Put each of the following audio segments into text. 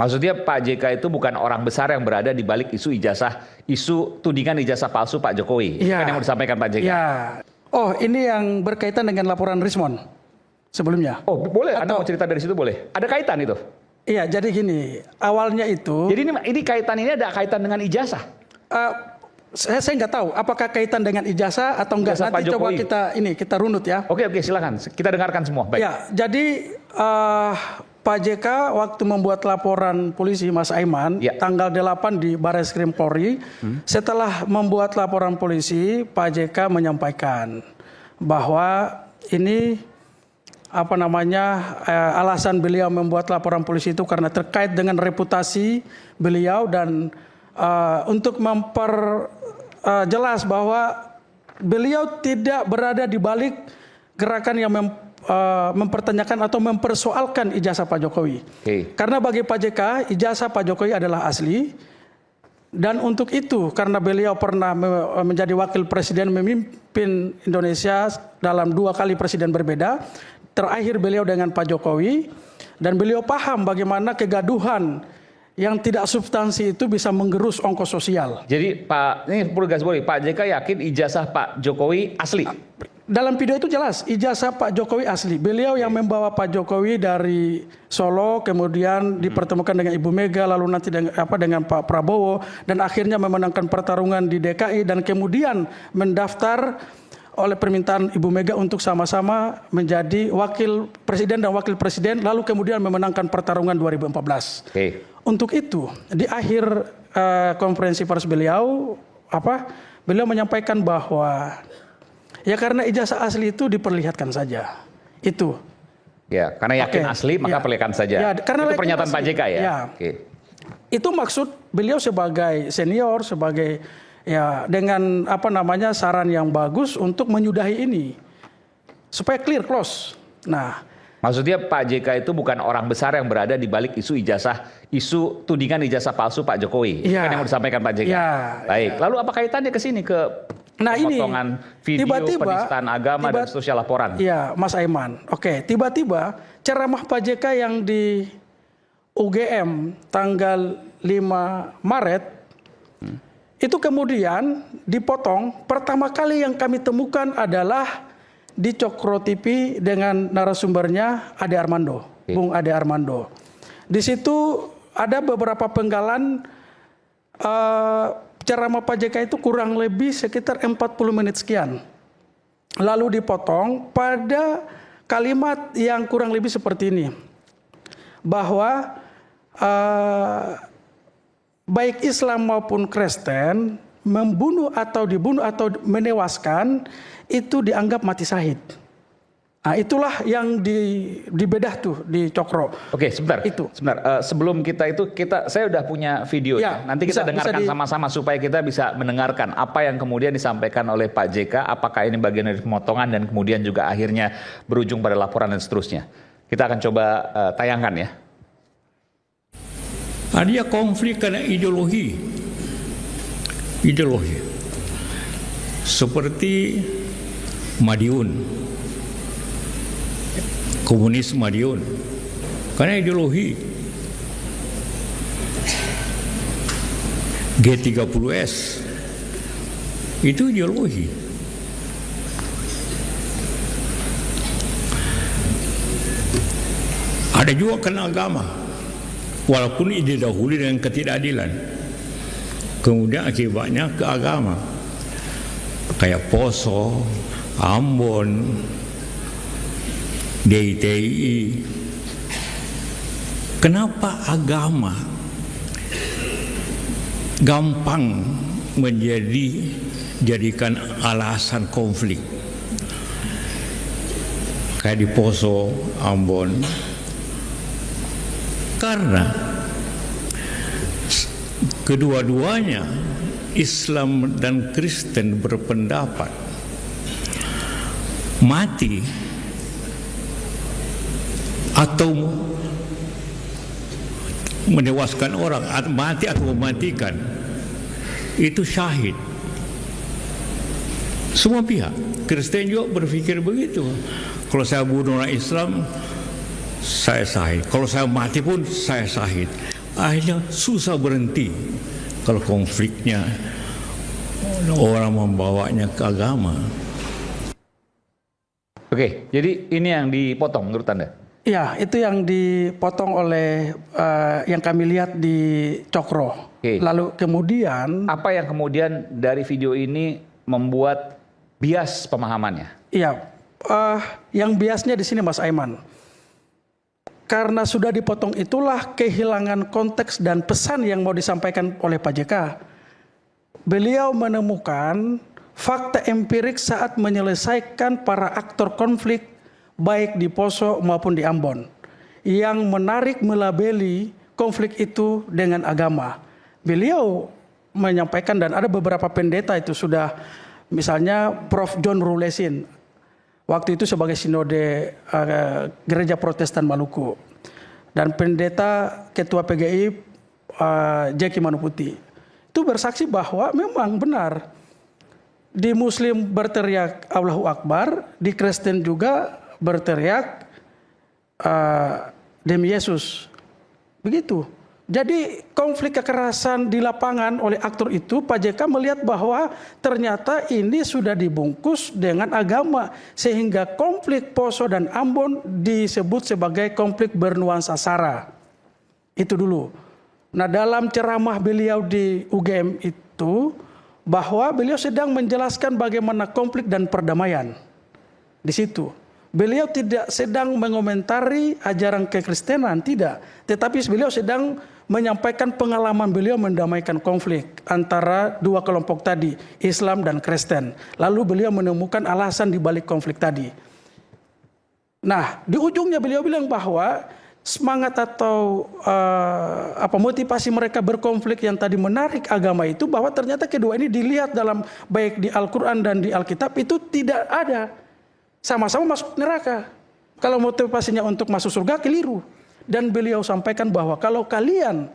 Maksudnya Pak JK itu bukan orang besar yang berada di balik isu tudingan ijazah palsu Pak Jokowi. Itu kan yang mau disampaikan Pak JK. Ya. Oh, ini yang berkaitan dengan laporan Rismond sebelumnya. Oh, boleh. Anda mau cerita dari situ boleh. Ada kaitan itu? Iya, jadi gini, awalnya itu. Jadi ini kaitan ini ada kaitan dengan ijazah. Saya nggak tahu apakah kaitan dengan ijazah atau enggak. Ijazah nanti coba kita runut ya. Oke, silakan. Kita dengarkan semua. Baik. Ya, jadi Pak JK waktu membuat laporan polisi Mas Aiman tanggal 8 di Barreskrim Polri, setelah membuat laporan polisi, Pak JK menyampaikan bahwa ini alasan beliau membuat laporan polisi itu karena terkait dengan reputasi beliau dan untuk memperjelas bahwa beliau tidak berada di balik gerakan yang mempertanyakan atau mempersoalkan ijazah Pak Jokowi. Karena bagi Pak JK, ijazah Pak Jokowi adalah asli. Dan untuk itu, karena beliau pernah menjadi wakil presiden memimpin Indonesia dalam 2 kali presiden berbeda, terakhir beliau dengan Pak Jokowi, dan beliau paham bagaimana kegaduhan yang tidak substansi itu bisa menggerus ongkos sosial. Jadi ini perlu garis bawahi, Pak JK yakin ijazah Pak Jokowi asli? Dalam video itu jelas, ijazah Pak Jokowi asli. Beliau yang membawa Pak Jokowi dari Solo, kemudian dipertemukan dengan Ibu Mega, lalu nanti dengan Pak Prabowo, dan akhirnya memenangkan pertarungan di DKI, dan kemudian mendaftar oleh permintaan Ibu Mega untuk sama-sama menjadi wakil presiden dan wakil presiden, lalu kemudian memenangkan pertarungan 2014. Untuk itu, di akhir konferensi pers beliau menyampaikan bahwa ya karena ijazah asli itu diperlihatkan saja. Itu. Ya, karena yakin asli maka perlihatkan saja. Ya, karena itu pernyataan asli. Pak JK ya. Itu maksud beliau sebagai senior, sebagai dengan saran yang bagus untuk menyudahi ini. Supaya clear, close. Nah, maksudnya Pak JK itu bukan orang besar yang berada di balik isu tudingan ijazah palsu Pak Jokowi. Itu kan yang mau disampaikan Pak JK. Baik. Lalu apa kaitannya ke sini pemotongan video penistaan agama dan seterusnya laporan? Iya, Mas Aiman. Tiba-tiba ceramah Pak JK yang di UGM tanggal 5 Maret itu kemudian dipotong. Pertama kali yang kami temukan adalah di Cokro TV dengan narasumbernya Ade Armando, Bung Ade Armando. Di situ ada beberapa penggalan ceramah Pak JK itu kurang lebih sekitar 40 menit sekian. Lalu dipotong pada kalimat yang kurang lebih seperti ini. Bahwa baik Islam maupun Kristen membunuh atau dibunuh atau menewaskan itu dianggap mati syahid. Nah, itulah yang dibedah tuh di Cokro. Oke, sebentar. Sebelum saya udah punya video. Nanti kita dengarkan sama-sama supaya kita bisa mendengarkan apa yang kemudian disampaikan oleh Pak JK. Apakah ini bagian dari pemotongan dan kemudian juga akhirnya berujung pada laporan dan seterusnya. Kita akan coba tayangkan ya. Ada konflik karena ideologi. Seperti Madiun. Komunis Madiun karena ideologi. G30S itu ideologi. Ada juga karena agama, walaupun didahului dengan ketidakadilan, kemudian akibatnya ke agama kayak Poso, Ambon, DITI. Kenapa agama gampang jadikan alasan konflik? Kayak di Poso, Ambon. Karena kedua-duanya Islam dan Kristen berpendapat mati atau menewaskan orang, mati atau mematikan itu syahid. Semua pihak Kristen juga berpikir begitu. Kalau saya bunuh orang Islam, saya syahid. Kalau saya mati pun saya syahid. akhirnya susah berhenti kalau konfliknya orang membawanya ke agama. Oke, jadi ini yang dipotong menurut Anda? Ya, itu yang dipotong oleh yang kami lihat di Cokro. Oke. Lalu kemudian Apa yang kemudian dari video ini membuat bias pemahamannya? iya, yang biasnya di sini Mas Aiman. Karena sudah dipotong itulah kehilangan konteks dan pesan yang mau disampaikan oleh Pak JK. Beliau menemukan fakta empirik saat menyelesaikan para aktor konflik baik di Poso maupun di Ambon yang menarik melabeli konflik itu dengan agama. Beliau menyampaikan dan ada beberapa pendeta itu sudah, misalnya Prof. John Rulesin waktu itu sebagai sinode Gereja Protestan Maluku, dan pendeta ketua PGI Jeki Manuputi itu bersaksi bahwa memang benar di Muslim berteriak Allahu Akbar, di Kristen juga berteriak demi Yesus. Begitu. Jadi konflik kekerasan di lapangan oleh aktor itu, Pak JK melihat bahwa ternyata ini sudah dibungkus dengan agama. Sehingga konflik Poso dan Ambon disebut sebagai konflik bernuansa SARA. Itu dulu. Nah, dalam ceramah beliau di UGM itu, bahwa beliau sedang menjelaskan bagaimana konflik dan perdamaian. Di situ. Beliau tidak sedang mengomentari ajaran kekristenan, tidak. Tetapi beliau sedang menyampaikan pengalaman beliau mendamaikan konflik antara dua kelompok tadi, Islam dan Kristen. Lalu beliau menemukan alasan di balik konflik tadi. Nah, di ujungnya beliau bilang bahwa semangat atau motivasi mereka berkonflik yang tadi menarik agama itu, bahwa ternyata kedua ini dilihat dalam baik di Al-Quran dan di Alkitab itu tidak ada. Sama-sama masuk neraka. Kalau motivasinya untuk masuk surga, keliru. Dan beliau sampaikan bahwa kalau kalian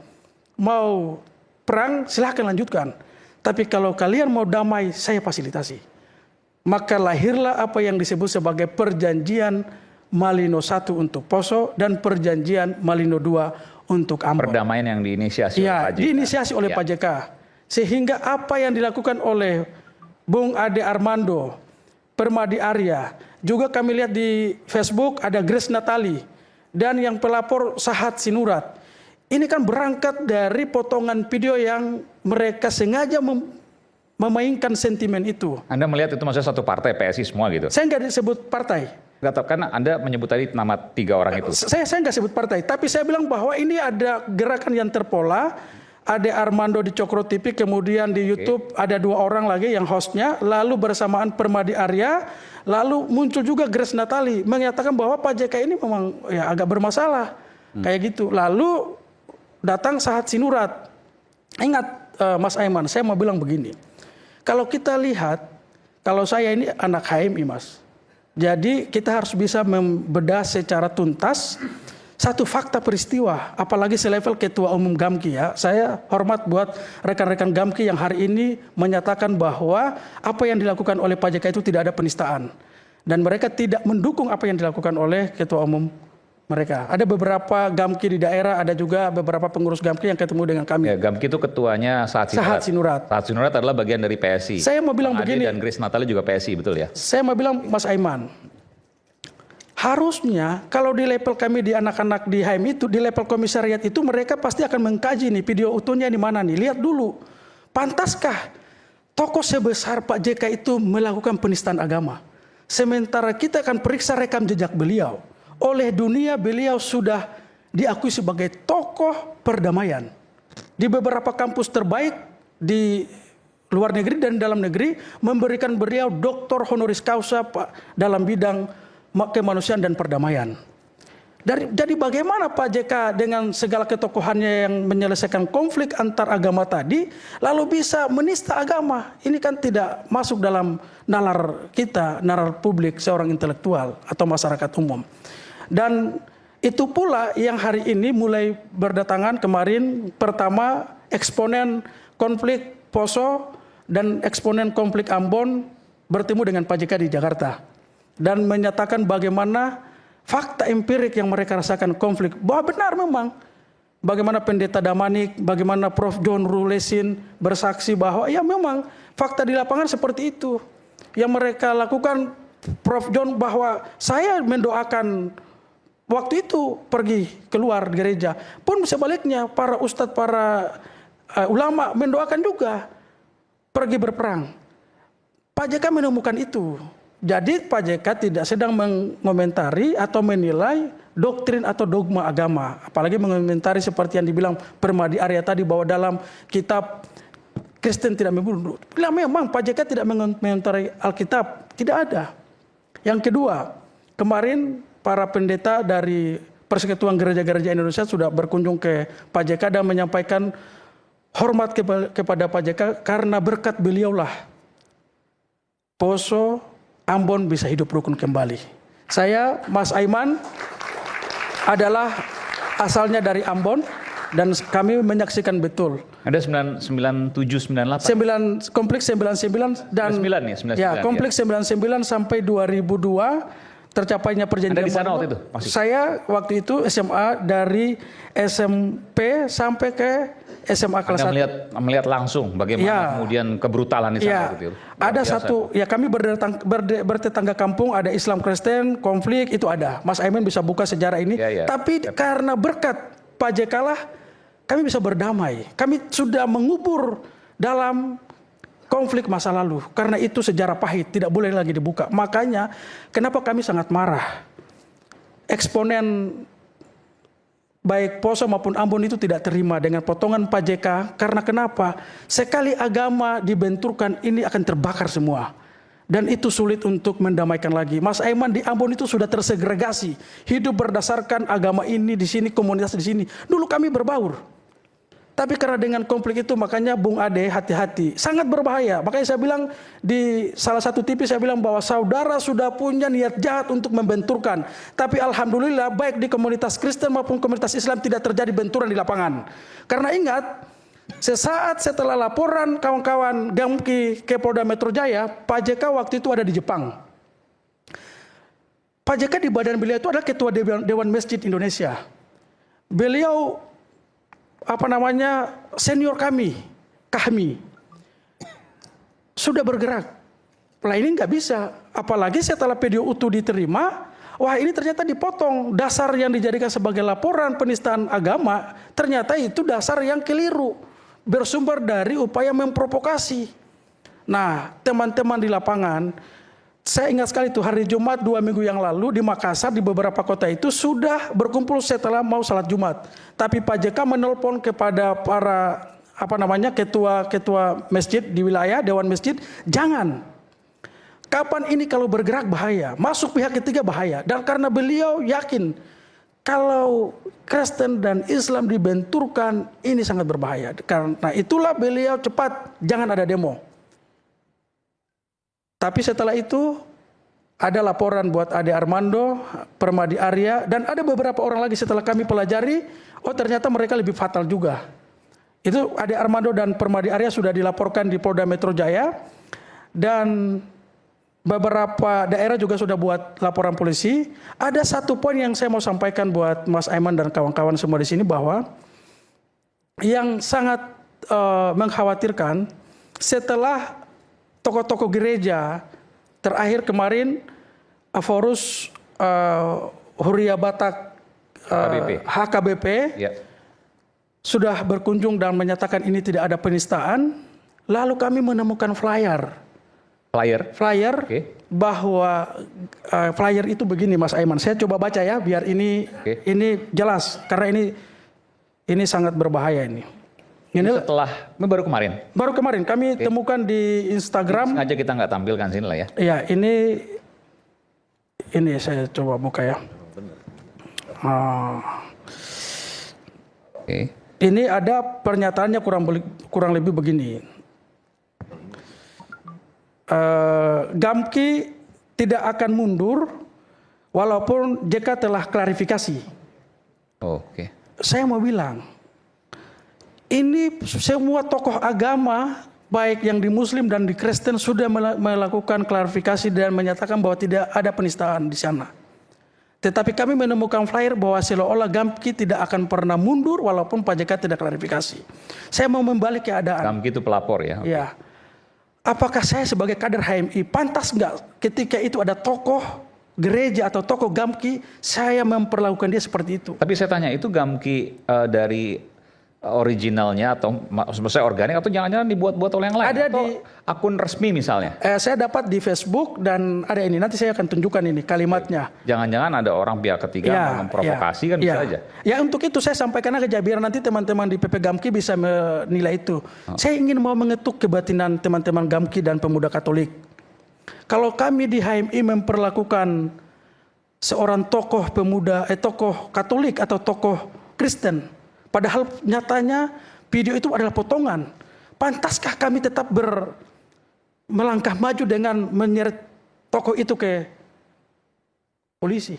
mau perang, silahkan lanjutkan. Tapi kalau kalian mau damai, saya fasilitasi. Maka lahirlah apa yang disebut sebagai perjanjian Malino I untuk Poso dan perjanjian Malino II untuk Ambon. Perdamaian yang diinisiasi oleh Pak JK. Diinisiasi oleh Pak JK. Sehingga apa yang dilakukan oleh Bung Ade Armando, Permadi Arya, juga kami lihat di Facebook ada Grace Natali, dan yang pelapor Sahat Sinurat. Ini kan berangkat dari potongan video yang mereka sengaja memainkan sentimen itu. Anda melihat itu maksudnya satu partai, PSI semua gitu? Saya nggak disebut partai. Karena Anda menyebut tadi nama 3 orang itu. Saya nggak sebut partai, tapi saya bilang bahwa ini ada gerakan yang terpola. Ada Armando di Cokro TV, kemudian di YouTube ada 2 orang lagi yang hostnya, lalu bersamaan Permadi Arya, lalu muncul juga Grace Natali menyatakan bahwa Pak JK ini memang ya agak bermasalah, kayak gitu. Lalu datang Sahat Sinurat. Ingat Mas Aiman, saya mau bilang begini, kalau kita lihat, kalau saya ini anak HMI Mas, jadi kita harus bisa membedah secara tuntas satu fakta peristiwa, apalagi selevel Ketua Umum GAMKI ya. Saya hormat buat rekan-rekan GAMKI yang hari ini menyatakan bahwa apa yang dilakukan oleh Pak JK itu tidak ada penistaan. Dan mereka tidak mendukung apa yang dilakukan oleh Ketua Umum mereka. Ada beberapa GAMKI di daerah, ada juga beberapa pengurus GAMKI yang ketemu dengan kami. Ya, GAMKI itu ketuanya Sahat Sinurat. Sahat Sinurat adalah bagian dari PSI. Saya mau bilang begini. Dan Grace Natali juga PSI, betul ya? Saya mau bilang Mas Aiman, harusnya kalau di level kami di anak-anak di HM itu, di level komisariat itu mereka pasti akan mengkaji nih video utuhnya di mana nih. Lihat dulu, pantaskah tokoh sebesar Pak JK itu melakukan penistaan agama? Sementara kita akan periksa rekam jejak beliau. Oleh dunia beliau sudah diakui sebagai tokoh perdamaian. Di beberapa kampus terbaik di luar negeri dan dalam negeri memberikan beliau doktor honoris causa dalam bidang kemanusiaan dan perdamaian. Jadi bagaimana Pak JK dengan segala ketokohannya yang menyelesaikan konflik antar agama tadi, lalu bisa menista agama? Ini kan tidak masuk dalam nalar kita, nalar publik seorang intelektual atau masyarakat umum. Dan itu pula yang hari ini mulai berdatangan kemarin, pertama eksponen konflik Poso dan eksponen konflik Ambon bertemu dengan Pak JK di Jakarta. Dan menyatakan bagaimana fakta empirik yang mereka rasakan konflik, bahwa benar memang bagaimana Pendeta Damanik, bagaimana Prof. John Rulesin bersaksi bahwa ya memang fakta di lapangan seperti itu. Yang mereka lakukan, Prof. John, bahwa saya mendoakan waktu itu pergi keluar gereja. Pun sebaliknya para ustadz, para ulama mendoakan juga pergi berperang. Pak JK menemukan itu. Jadi Pak JK tidak sedang mengomentari atau menilai doktrin atau dogma agama. Apalagi mengomentari seperti yang dibilang Permadi Arya tadi bahwa dalam kitab Kristen tidak membunuh. Bila memang Pak JK tidak mengomentari Alkitab, tidak ada. Yang kedua, kemarin para pendeta dari Persekutuan Gereja-Gereja Indonesia sudah berkunjung ke Pak JK dan menyampaikan hormat kepada Pak JK karena berkat beliaulah Poso, Ambon bisa hidup rukun kembali. Saya, Mas Aiman, adalah asalnya dari Ambon dan kami menyaksikan betul. Ada 97, 98? Kompleks 99 dan 99 ya? 99, ya, kompleks 99 sampai 2002 tercapainya perjanjian. Anda di sana waktu itu? Saya waktu itu SMA dari SMP sampai ke SMA kelas 1. Anda melihat langsung bagaimana kemudian kebrutalan di sana gitu. Ada satu, ya kami bertetangga kampung, ada Islam Kristen, konflik itu ada. Mas Aiman bisa buka sejarah ini. Tapi karena berkat Pak JK lah kami bisa berdamai. Kami sudah mengubur dalam konflik masa lalu. Karena itu sejarah pahit, tidak boleh lagi dibuka. Makanya kenapa kami sangat marah. Eksponen baik Poso maupun Ambon itu tidak terima dengan potongan Pak JK. Karena kenapa? Sekali agama dibenturkan, ini akan terbakar semua. Dan itu sulit untuk mendamaikan lagi. Mas Aiman di Ambon itu sudah tersegregasi. Hidup berdasarkan agama ini di sini, komunitas di sini. Dulu kami berbaur. Tapi karena dengan konflik itu makanya Bung Ade hati-hati. Sangat berbahaya. Makanya saya bilang di salah satu TV saya bilang bahwa saudara sudah punya niat jahat untuk membenturkan. Tapi alhamdulillah baik di komunitas Kristen maupun komunitas Islam tidak terjadi benturan di lapangan. Karena ingat, sesaat setelah laporan kawan-kawan Gamki ke Polda Metro Jaya, Pak JK waktu itu ada di Jepang. Pak JK di badan beliau itu adalah Ketua Dewan Masjid Indonesia. Beliau senior kami sudah bergerak. Lah ini nggak bisa, apalagi setelah video utuh diterima, wah ini ternyata dipotong. Dasar yang dijadikan sebagai laporan penistaan agama, ternyata itu dasar yang keliru, bersumber dari upaya memprovokasi. Nah, teman-teman di lapangan, saya ingat sekali itu hari Jumat 2 minggu yang lalu di Makassar, di beberapa kota itu sudah berkumpul setelah mau salat Jumat. Tapi Pak JK menelpon kepada para ketua masjid di wilayah, Dewan Masjid, jangan. Kapan ini kalau bergerak bahaya, masuk pihak ketiga bahaya. Dan karena beliau yakin kalau Kristen dan Islam dibenturkan, ini sangat berbahaya. Karena itulah beliau cepat, jangan ada demo. Tapi setelah itu ada laporan buat Ade Armando, Permadi Arya, dan ada beberapa orang lagi setelah kami pelajari, oh ternyata mereka lebih fatal juga. Itu Ade Armando dan Permadi Arya sudah dilaporkan di Polda Metro Jaya, dan beberapa daerah juga sudah buat laporan polisi. Ada satu poin yang saya mau sampaikan buat Mas Aiman dan kawan-kawan semua di sini, bahwa yang sangat mengkhawatirkan setelah tokoh-tokoh gereja terakhir kemarin Aforus Huria Batak HKBP sudah berkunjung dan menyatakan ini tidak ada penistaan. Lalu kami menemukan flyer bahwa flyer itu begini, Mas Aiman. Saya coba baca ya biar ini jelas karena ini sangat berbahaya ini. Ini baru kemarin. Baru kemarin kami temukan di Instagram. Sengaja kita nggak tampilkan sini lah ya. Iya, ini saya coba buka ya. Ini ada pernyataannya kurang lebih begini. Gamki tidak akan mundur walaupun JK telah klarifikasi. Saya mau bilang, ini semua tokoh agama baik yang di Muslim dan di Kristen sudah melakukan klarifikasi dan menyatakan bahwa tidak ada penistaan di sana. Tetapi kami menemukan flyer bahwa seolah-olah Gamki tidak akan pernah mundur walaupun Pak JK tidak klarifikasi. Saya mau membalik keadaan. Gamki itu pelapor ya? Okay. Ya. Apakah saya sebagai kader HMI pantas nggak ketika itu ada tokoh gereja atau tokoh Gamki, saya memperlakukan dia seperti itu? Tapi saya tanya, itu Gamki dari originalnya atau maksud saya organik atau jangan-jangan dibuat-buat oleh yang lain? Ada atau di akun resmi misalnya? Saya dapat di Facebook dan ada ini, nanti saya akan tunjukkan ini kalimatnya. Jangan-jangan ada orang pihak ketiga yang memprovokasi kan bisa aja. Ya untuk itu saya sampaikan aja biar nanti teman-teman di PP Gamki bisa menilai itu. Saya ingin mau mengetuk kebatinan teman-teman Gamki dan pemuda Katolik. Kalau kami di HMI memperlakukan seorang tokoh pemuda, tokoh Katolik atau tokoh Kristen, padahal nyatanya video itu adalah potongan, pantaskah kami tetap melangkah maju dengan menyeret tokoh itu ke polisi?